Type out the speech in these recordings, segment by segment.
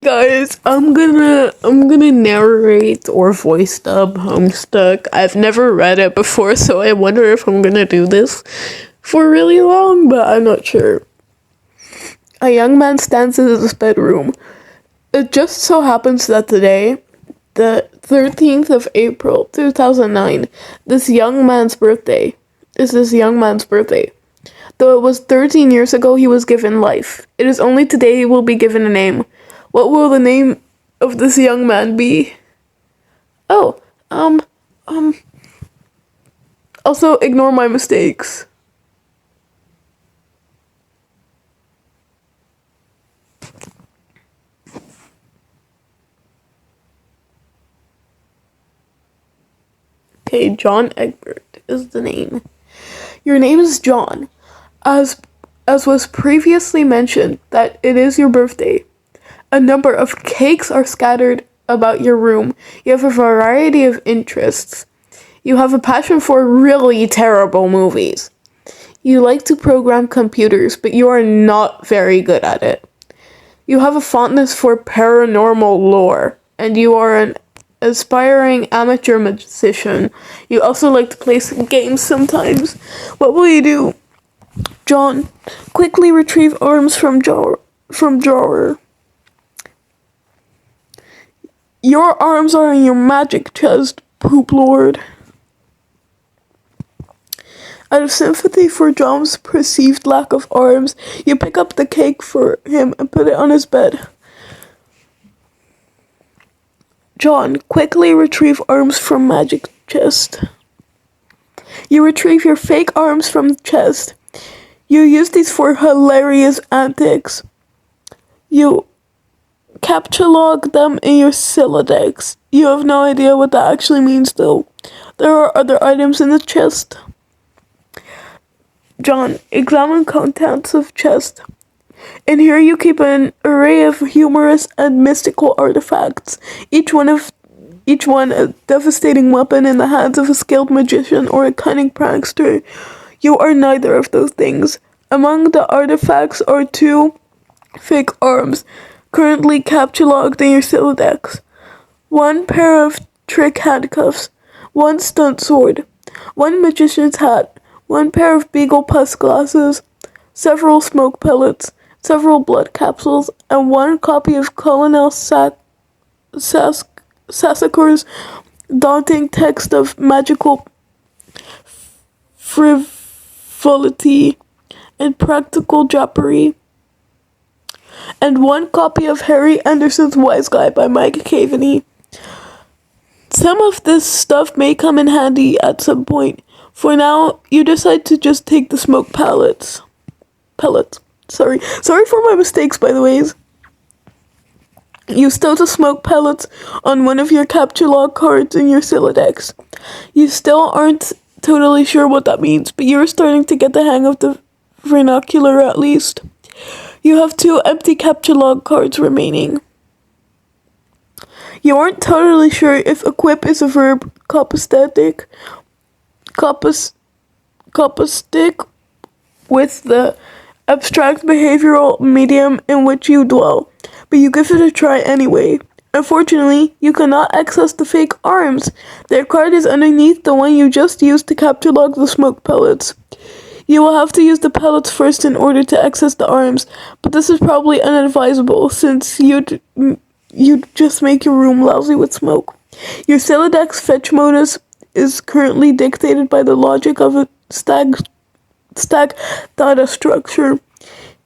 Guys, I'm gonna narrate or voice dub Homestuck. I've never read it before, so I wonder if I'm gonna do this for really long, but I'm not sure. A young man stands in his bedroom. It just so happens that today, the 13th of April, 2009, this young man's birthday. Though it was 13 years ago he was given life. It is only today he will be given a name. What will the name of this young man be? Oh, also ignore my mistakes. Okay, John Egbert is the name. Your name is John. As was previously mentioned, that it is your birthday. A number of cakes are scattered about your room. You have a variety of interests. You have a passion for really terrible movies. You like to program computers, but you are not very good at it. You have a fondness for paranormal lore, and you are an aspiring amateur musician. You also like to play some games sometimes. What will you do? John, quickly retrieve arms from drawer. Your arms are in your magic chest, poop lord. Out of sympathy for John's perceived lack of arms, you pick up the cake for him and put it on his bed. John, quickly retrieve arms from magic chest. You retrieve your fake arms from the chest. You use these for hilarious antics. You captchalogue them in your Silodex. You have no idea what that actually means though. There are other items in the chest. John, examine contents of chest. In here you keep an array of humorous and mystical artifacts, each one a devastating weapon in the hands of a skilled magician or a cunning prankster. You are neither of those things. Among the artifacts are 2 fake arms, currently captchalogued in your Silodex, 1 pair of trick handcuffs, 1 stunt sword, 1 magician's hat, 1 pair of beagle puss glasses, several smoke pellets, several blood capsules, and 1 copy of Colonel Sassaker's daunting text of magical frivolity and practical drapery, and 1 copy of Harry Anderson's Wise Guy by Mike Caveney. Some of this stuff may come in handy at some point. For now, you decide to just take the smoke pellets. Sorry for my mistakes, by the ways. You stow the smoke pellets on one of your captchalogue cards in your Silodex. You still aren't totally sure what that means, but you're starting to get the hang of the vernacular at least. You have 2 empty captchalogue cards remaining. You aren't totally sure if equip is a verb, capacitic with the abstract behavioral medium in which you dwell, but you give it a try anyway. Unfortunately, you cannot access the fake arms. Their card is underneath the one you just used to captchalogue the smoke pellets. You will have to use the pellets first in order to access the arms, but this is probably unadvisable since you'd just make your room lousy with smoke. Your Silodex fetch modus is currently dictated by the logic of a stack data structure.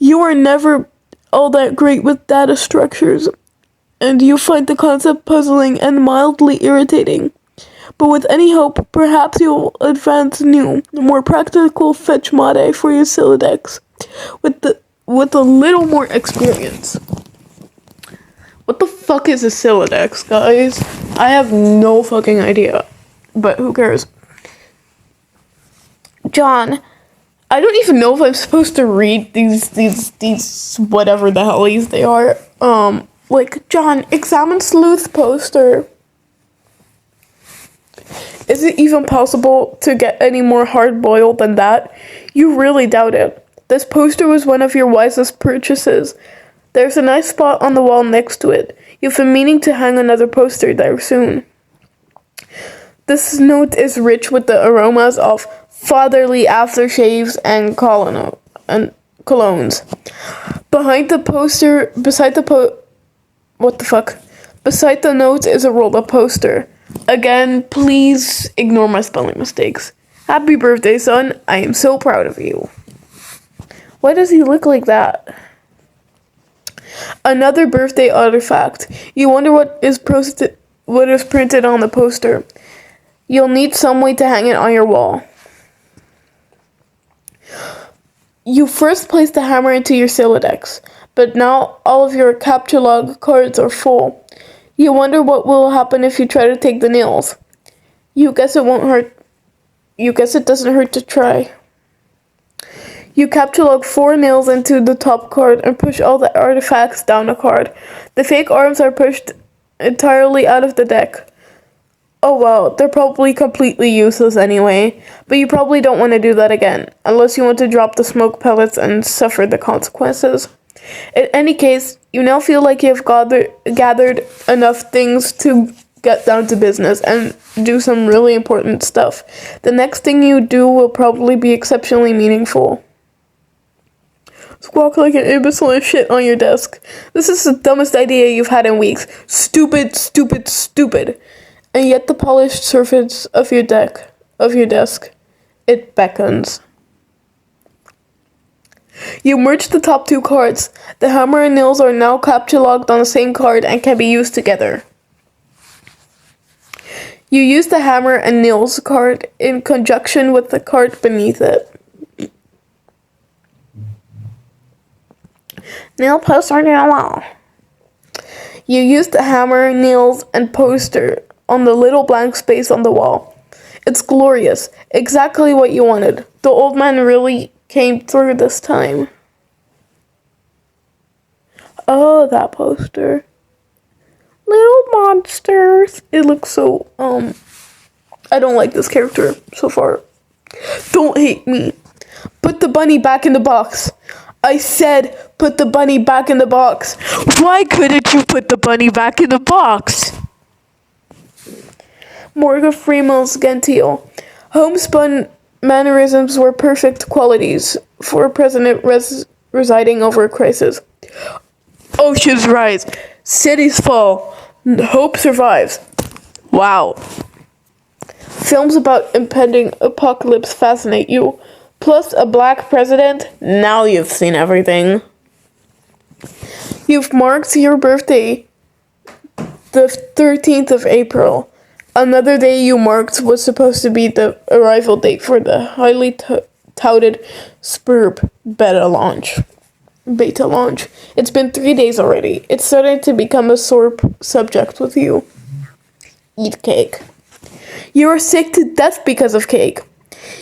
You are never all that great with data structures, and you find the concept puzzling and mildly irritating. But with any hope, perhaps you'll advance new, more practical fetch mode for your Silodex with a little more experience. What the fuck is a Silodex, guys? I have no fucking idea, but who cares? John, I don't even know if I'm supposed to read these whatever the hell they are. John, examine sleuth poster. Is it even possible to get any more hard-boiled than that? You really doubt it. This poster was one of your wisest purchases. There's a nice spot on the wall next to it. You've been meaning to hang another poster there soon. This note is rich with the aromas of fatherly aftershaves and colognes. Beside the note is a rolled up poster. Again, please ignore my spelling mistakes. Happy birthday, son. I am so proud of you. Why does he look like that? Another birthday artifact. You wonder what is printed on the poster. You'll need some way to hang it on your wall. You first placed the hammer into your Silodex, but now all of your capture log cards are full. You wonder what will happen if you try to take the nails. You guess it won't hurt. You guess it doesn't hurt to try. You capture log 4 nails into the top card and push all the artifacts down the card. The fake arms are pushed entirely out of the deck. Oh well, they're probably completely useless anyway, but you probably don't want to do that again, unless you want to drop the smoke pellets and suffer the consequences. In any case, you now feel like you have gathered enough things to get down to business and do some really important stuff. The next thing you do will probably be exceptionally meaningful. Squawk like an imbecile and shit on your desk. This is the dumbest idea you've had in weeks. Stupid, stupid, stupid. And yet the polished surface of your desk, it beckons. You merge the top 2 cards. The hammer and nails are now capture logged on the same card and can be used together. You use the hammer and nails card in conjunction with the card beneath it. Nail poster on the wall. You use the hammer, nails, and poster on the little blank space on the wall. It's glorious. Exactly what you wanted. The old man really came through this time. Oh, that poster. Little monsters. It looks so, I don't like this character so far. Don't hate me. Put the bunny back in the box. I said, put the bunny back in the box. Why couldn't you put the bunny back in the box? Morgan Freeman's genteel. Homespun mannerisms were perfect qualities for a president residing over a crisis. Oceans rise. Cities fall. Hope survives. Wow. Films about impending apocalypse fascinate you. Plus a black president. Now you've seen everything. You've marked your birthday the 13th of April. Another day you marked was supposed to be the arrival date for the highly touted Spurb beta launch. It's been 3 days already. It's starting to become a sore subject with you. Eat cake. You are sick to death because of cake.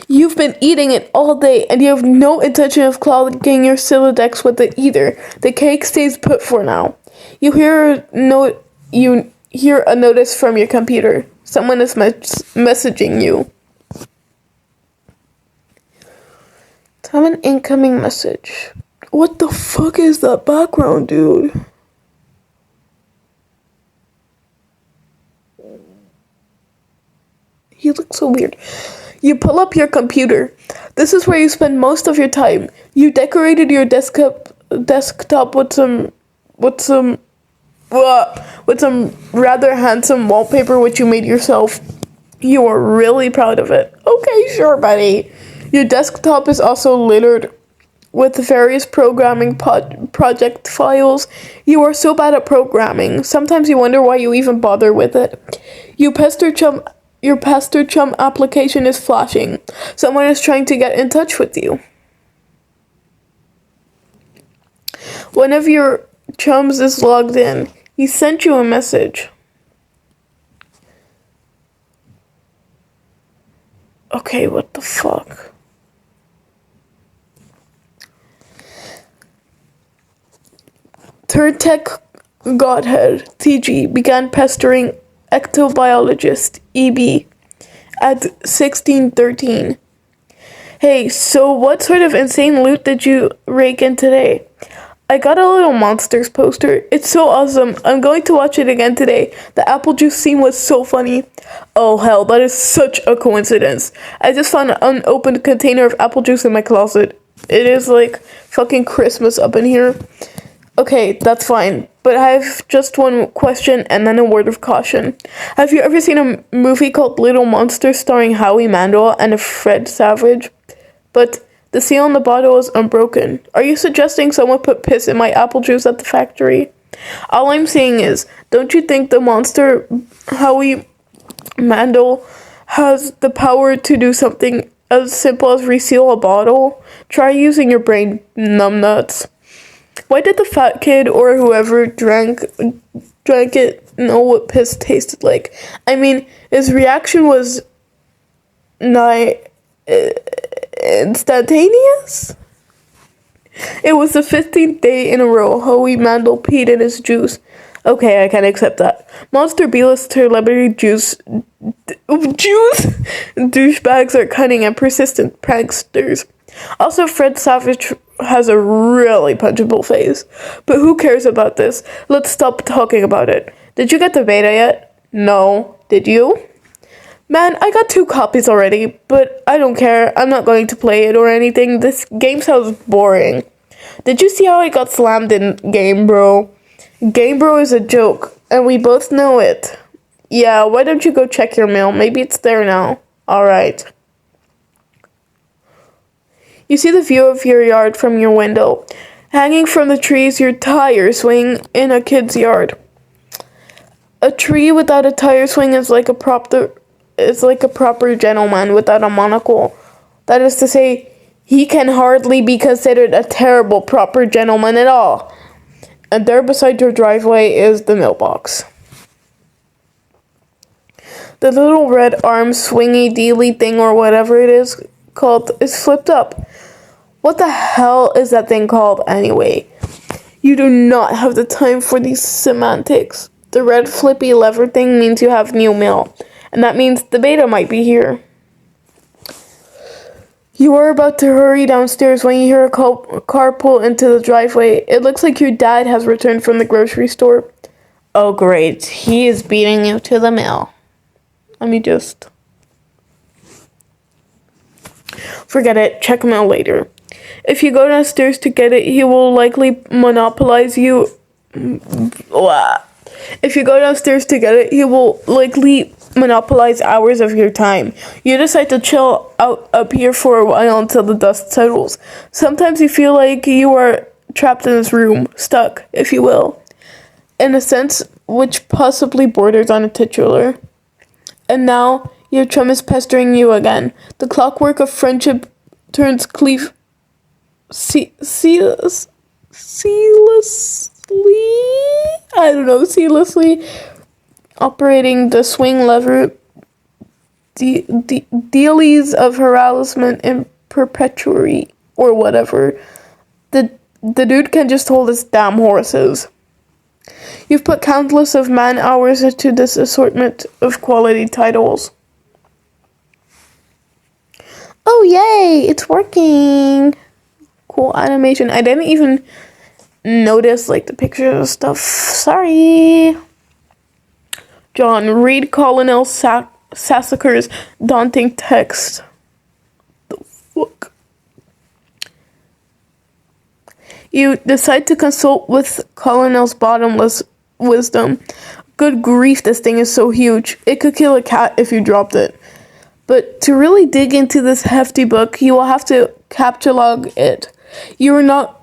You've been eating it all day, and you have no intention of clogging your Silodex with it either. The cake stays put for now. You hear a notice from your computer. Someone is messaging you. Have an incoming message. What the fuck is that background, dude? He looks so weird. You pull up your computer. This is where you spend most of your time. You decorated your desktop with some rather handsome wallpaper which you made yourself. You are really proud of it. Okay, sure, buddy. Your desktop is also littered with various programming project files. You are so bad at programming. Sometimes you wonder why you even bother with it. Your Pester Chum application is flashing. Someone is trying to get in touch with you. One of your chums is logged in. He sent you a message. Okay, what the fuck? Turtech Godhead, TG, began pestering ectobiologist, EB, at 1613. Hey, so what sort of insane loot did you rake in today? I got a Little Monsters poster. It's so awesome. I'm going to watch it again today. The apple juice scene was so funny. Oh hell, that is such a coincidence. I just found an unopened container of apple juice in my closet. It is like fucking Christmas up in here. Okay, that's fine. But I have just one question and then a word of caution. Have you ever seen a movie called Little Monsters starring Howie Mandel and Fred Savage? But the seal on the bottle is unbroken. Are you suggesting someone put piss in my apple juice at the factory? All I'm saying is, don't you think the monster Howie Mandel has the power to do something as simple as reseal a bottle? Try using your brain, numbnuts. Why did the fat kid or whoever drank it know what piss tasted like? I mean, his reaction was instantaneous? It was the 15th day in a row Howie Mandel peed in his juice. Okay, I can accept that. Monster B-list celebrity douchebags are cunning and persistent pranksters. Also, Fred Savage has a really punchable face. But who cares about this? Let's stop talking about it. Did you get the beta yet? No. Did you? Man, I got 2 copies already, but I don't care. I'm not going to play it or anything. This game sounds boring. Did you see how I got slammed in Game Bro? Game Bro is a joke, and we both know it. Yeah, why don't you go check your mail? Maybe it's there now. Alright. You see the view of your yard from your window. Hanging from the trees, your tire swing in a kid's yard. A tree without a tire swing is like a proper gentleman without a monocle. That is to say, he can hardly be considered a terrible proper gentleman at all. And there beside your driveway is the mailbox. The little red arm swingy dealy thing or whatever it is called is flipped up. What the hell is that thing called anyway? You do not have the time for these semantics. The red flippy lever thing means you have new mail. And that means the beta might be here. You are about to hurry downstairs when you hear a car pull into the driveway. It looks like your dad has returned from the grocery store. Oh great, he is beating you to the mail. Let me just... Forget it, check mail later. If you go downstairs to get it, he will likely monopolize you. If you go downstairs to get it, he will likely monopolize hours of your time. You decide to chill out up here for a while until the dust settles. Sometimes you feel like you are trapped in this room, stuck, if you will, in a sense which possibly borders on a titular. And now your chum is pestering you again. The clockwork of friendship turns seamlessly operating the swing lever, dealies of harassment in perpetuity or whatever. The dude can just hold his damn horses. You've put countless of man hours into this assortment of quality titles. Oh yay, it's working. Cool animation. I didn't even notice like the pictures and stuff. Sorry. John, read Colonel Sassaker's daunting text. The fuck? You decide to consult with Colonel's bottomless wisdom. Good grief, this thing is so huge. It could kill a cat if you dropped it. But to really dig into this hefty book, you will have to capture log it. You are not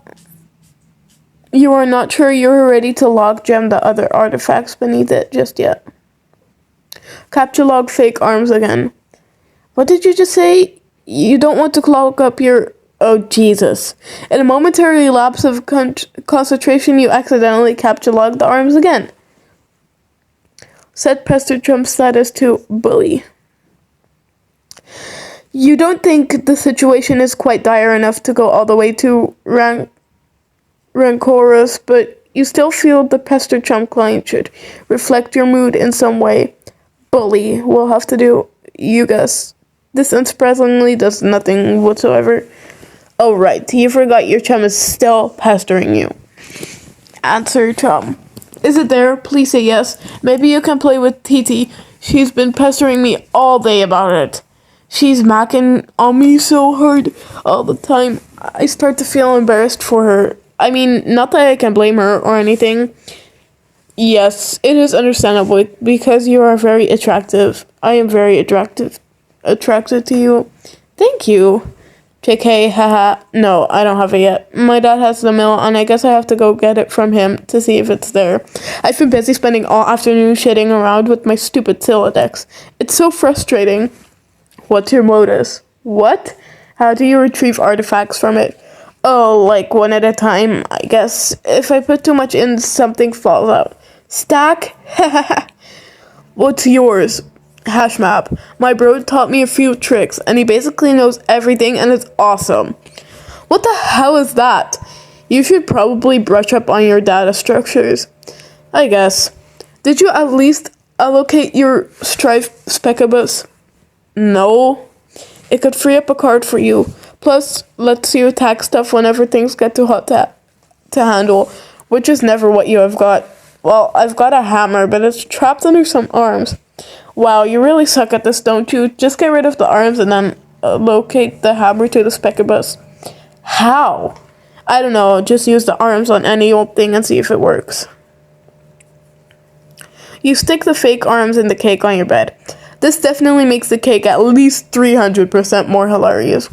sure you're ready to log gem the other artifacts beneath it just yet. Capture log fake arms again. What did you just say? You don't want to clog up your... Oh, Jesus. In a momentary lapse of concentration, you accidentally capture log the arms again. Set Pester Trump's status to bully. You don't think the situation is quite dire enough to go all the way to rancorous, but you still feel the Pester Trump client should reflect your mood in some way. Bully will have to do, you guess. This unsurprisingly does nothing whatsoever. Oh right, you forgot your chum is still pestering you. Answer, chum. Is it there? Please say yes. Maybe you can play with Titi. She's been pestering me all day about it. She's macking on me so hard all the time. I start to feel embarrassed for her. I mean, not that I can blame her or anything. Yes, it is understandable because you are very attractive. I am very attracted to you. Thank you. JK, haha. No, I don't have it yet. My dad has the mail, and I guess I have to go get it from him to see if it's there. I've been busy spending all afternoon shitting around with my stupid desc. It's so frustrating. What's your modus? What? How do you retrieve artifacts from it? Oh, like one at a time, I guess. If I put too much in, something falls out. Stack? What's yours? Hash map. My bro taught me a few tricks, and he basically knows everything, and it's awesome. What the hell is that? You should probably brush up on your data structures. I guess. Did you at least allocate your Strife Specibus? No. It could free up a card for you. Plus, lets you attack stuff whenever things get too hot to handle, which is never what you have got. Well, I've got a hammer, but it's trapped under some arms. Wow, you really suck at this, don't you? Just get rid of the arms and then locate the hammer to the Specibus. How? I don't know, just use the arms on any old thing and see if it works. You stick the fake arms in the cake on your bed. This definitely makes the cake at least 300% more hilarious.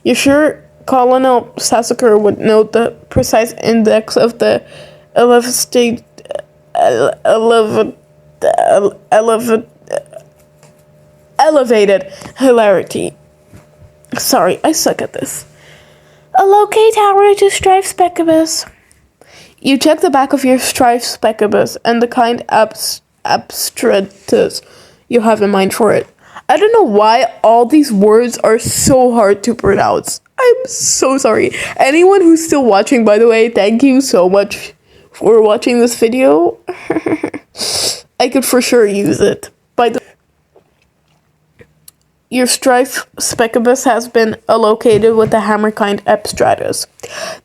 You sure Colonel Sassaker would note the precise index of the elevated hilarity. Sorry, I suck at this. Allocate hammer to Strife Specibus. You check the back of your Strife Specibus and the kind abstratus you have in mind for it. I don't know why all these words are so hard to pronounce. I'm so sorry. Anyone who's still watching, by the way, thank you so much for watching this video. I could for sure use it. Your Strife Specibus has been allocated with the hammer kind abstratus.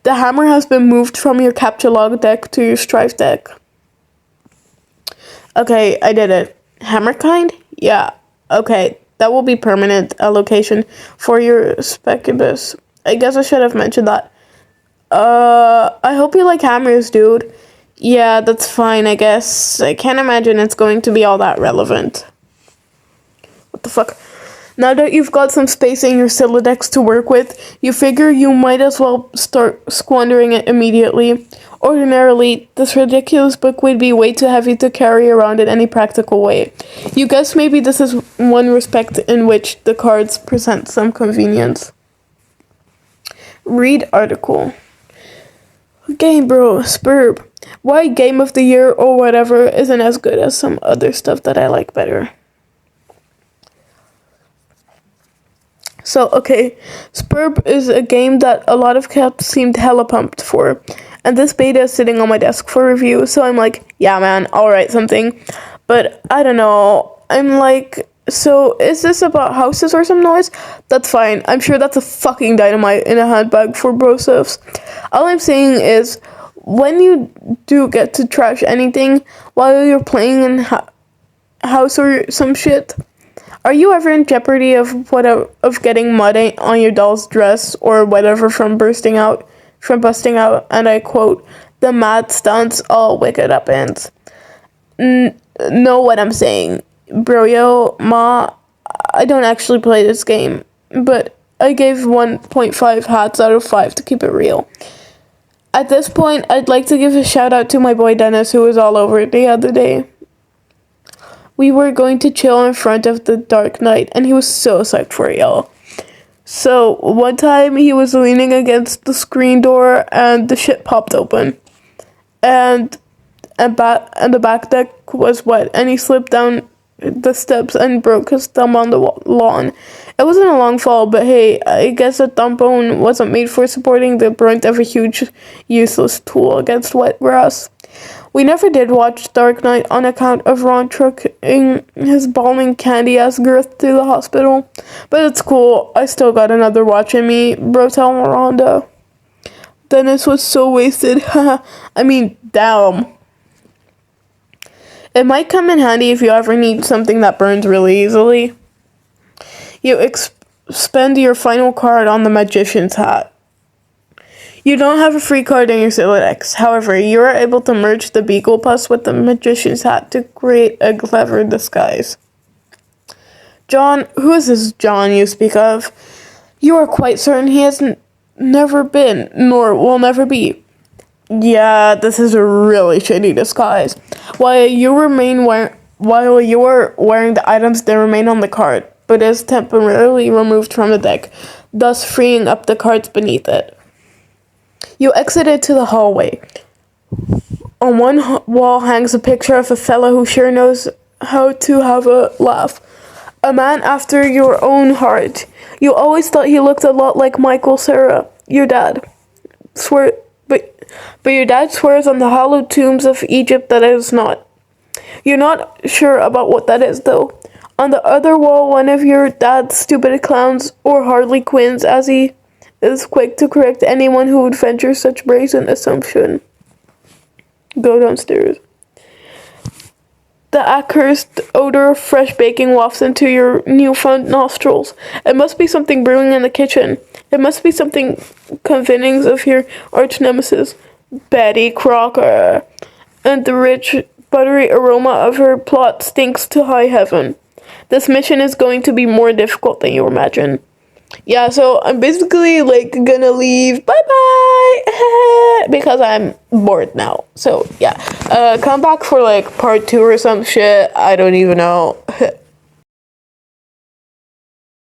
The hammer has been moved from your capture log deck to your Strife deck. Okay, I did it. Hammer kind? Yeah. Okay, that will be permanent allocation for your Specibus. I guess I should have mentioned that. I hope you like hammers, dude. Yeah, that's fine, I guess. I can't imagine it's going to be all that relevant. What the fuck? Now that you've got some space in your Silodex to work with, you figure you might as well start squandering it immediately. Ordinarily, this ridiculous book would be way too heavy to carry around in any practical way. You guess maybe this is one respect in which the cards present some convenience. Read article. Game bro, Spurb. Why Game of the Year or whatever isn't as good as some other stuff that I like better. So, okay, Spurb is a game that a lot of cats seemed hella pumped for, and this beta is sitting on my desk for review, so I'm like, yeah man, I'll write something, but I don't know, I'm like, so is this about houses or some noise? That's fine, I'm sure that's a fucking dynamite in a handbag for brosifs. All I'm saying is, when you do get to trash anything while you're playing in house or some shit, are you ever in jeopardy of getting mud on your doll's dress or whatever from busting out, and I quote, the mad stunts all wicked up ends? Know what I'm saying. Bro, yo, ma, I don't actually play this game, but I gave 1.5 hats out of 5 to keep it real. At this point, I'd like to give a shout out to my boy Dennis, who was all over it the other day. We were going to chill in front of the Dark Knight, and he was so psyched for it, y'all. So, one time, he was leaning against the screen door, and the shit popped open. And the back deck was wet, and he slipped down the steps and broke his thumb on the lawn. It wasn't a long fall, but hey, I guess a thumb bone wasn't made for supporting the brunt of a huge, useless tool against wet grass. We never did watch Dark Knight on account of Ron trucking his bawling candy-ass girth to the hospital. But it's cool, I still got another watch in me, bro tell Miranda. Dennis was so wasted. I mean, damn. It might come in handy if you ever need something that burns really easily. You spend your final card on the magician's hat. You don't have a free card in your Siladex. However, you are able to merge the Beagle Puss with the magician's hat to create a clever disguise. John, who is this John you speak of? You are quite certain he has never been, nor will never be. Yeah, this is a really shitty disguise. While you are wearing the items that remain on the card, but is temporarily removed from the deck, thus freeing up the cards beneath it. You exited to the hallway. On one wall hangs a picture of a fellow who sure knows how to have a laugh. A man after your own heart. You always thought he looked a lot like Michael Cera, your dad. But your dad swears on the hallowed tombs of Egypt that it is not. You're not sure about what that is, though. On the other wall, one of your dad's stupid clowns, or Harley Quinns, as he is quick to correct anyone who would venture such brazen assumption. Go downstairs. The accursed odor of fresh baking wafts into your newfound nostrils. It must be something brewing in the kitchen. It must be something convenings of your arch nemesis, Betty Crocker. And the rich, buttery aroma of her plot stinks to high heaven. This mission is going to be more difficult than you imagine. Yeah, so I'm basically, gonna leave. Bye-bye! Because I'm bored now. So, yeah. Come back for, part 2 or some shit. I don't even know.